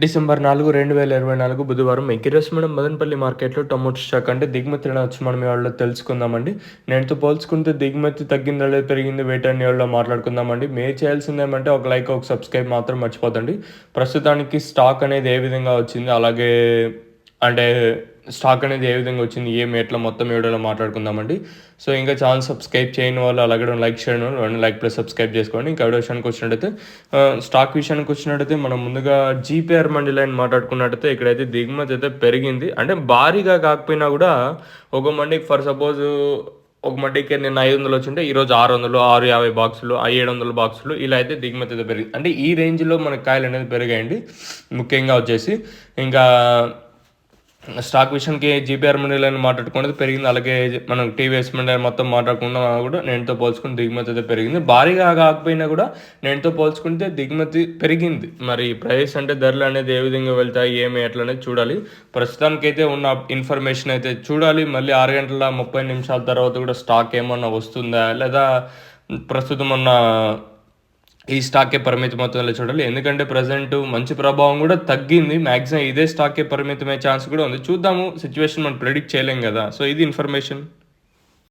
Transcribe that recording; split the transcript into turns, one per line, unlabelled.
December 4, 2024 బుధవారం ఈరోజు మనం మదనపల్లి మార్కెట్‌లో టొమాటో స్టాక్ అంటే దిగుమతి ఎలా వచ్చి మనం ఇవాళ తెలుసుకుందామండి. నేటితో పోల్చుకుంటే దిగుమతి తగ్గిందా లేదా పెరిగిందా వేటని ఇవాళ మాట్లాడుకుందామండి. మీరు చేయాల్సిందేమంటే ఒక లైక్, ఒక సబ్స్క్రైబ్ మాత్రం మర్చిపోద్దండి. ప్రస్తుతానికి స్టాక్ అనేది ఏ విధంగా వచ్చింది, అలాగే అంటే స్టాక్ అనేది ఏ విధంగా వచ్చింది, ఏమి ఎట్లా మొత్తం వీడియోలో మాట్లాడుకుందామండి. సో ఇంకా ఛానల్ సబ్స్క్రైబ్ చేయని వాళ్ళు అలాగే లైక్ చేయడం వాళ్ళు లైక్ ప్లస్ సబ్స్క్రైబ్ చేసుకోండి. ఇంకా వీడియో విషయానికి వచ్చినట్టయితే స్టాక్ విషయానికి వచ్చినట్టయితే మనం ముందుగా జీపీఆర్ మండి లైన్ మాట్లాడుకున్నట్టయితే ఇక్కడైతే దిగుమతి అయితే పెరిగింది. అంటే భారీగా కాకపోయినా కూడా ఒక మండికి ఫర్ సపోజ్ ఒక మండికి నిన్న 500 వచ్చింటే ఈరోజు 600, 650 బాక్సులు, 700 బాక్సులు ఇలా అయితే దిగుమతి అయితే పెరిగింది. అంటే ఈ రేంజ్లో మనకి కాయలు అనేది పెరిగాయండి. ముఖ్యంగా వచ్చేసి ఇంకా స్టాక్ విషయానికి జీపీఆర్ మండలి మాట్లాడుకున్నది పెరిగింది. అలాగే మనం టీవీఎస్ మండలి మొత్తం మాట్లాడుకున్నా కూడా నేటితో పోల్చుకుని దిగుమతి అయితే పెరిగింది. భారీగా కాకపోయినా కూడా నేటితో పోల్చుకుంటే దిగుమతి పెరిగింది. మరి ప్రైస్ అంటే ధరలు అనేది ఏ విధంగా వెళ్తాయి, ఏమి ఎట్లా అనేది చూడాలి. ప్రస్తుతానికైతే ఉన్న ఇన్ఫర్మేషన్ అయితే చూడాలి. మళ్ళీ 6 గంటల 30 నిమిషాల తర్వాత కూడా స్టాక్ ఏమన్నా వస్తుందా, లేదా ప్రస్తుతం ఉన్న ఈ స్టాకే పరిమితం అవుతుందో చూడాలి. ఎందుకంటే ప్రజెంట్ మంచి ప్రభావం కూడా తగ్గింది. మ్యాక్సిమం ఇదే స్టాకే పరిమితమయ్యే ఛాన్స్ కూడా ఉంది. చూద్దాము, సిచ్యువేషన్ మనం ప్రెడిక్ట్ చేయలేం కదా. సో ఇది ఇన్ఫర్మేషన్.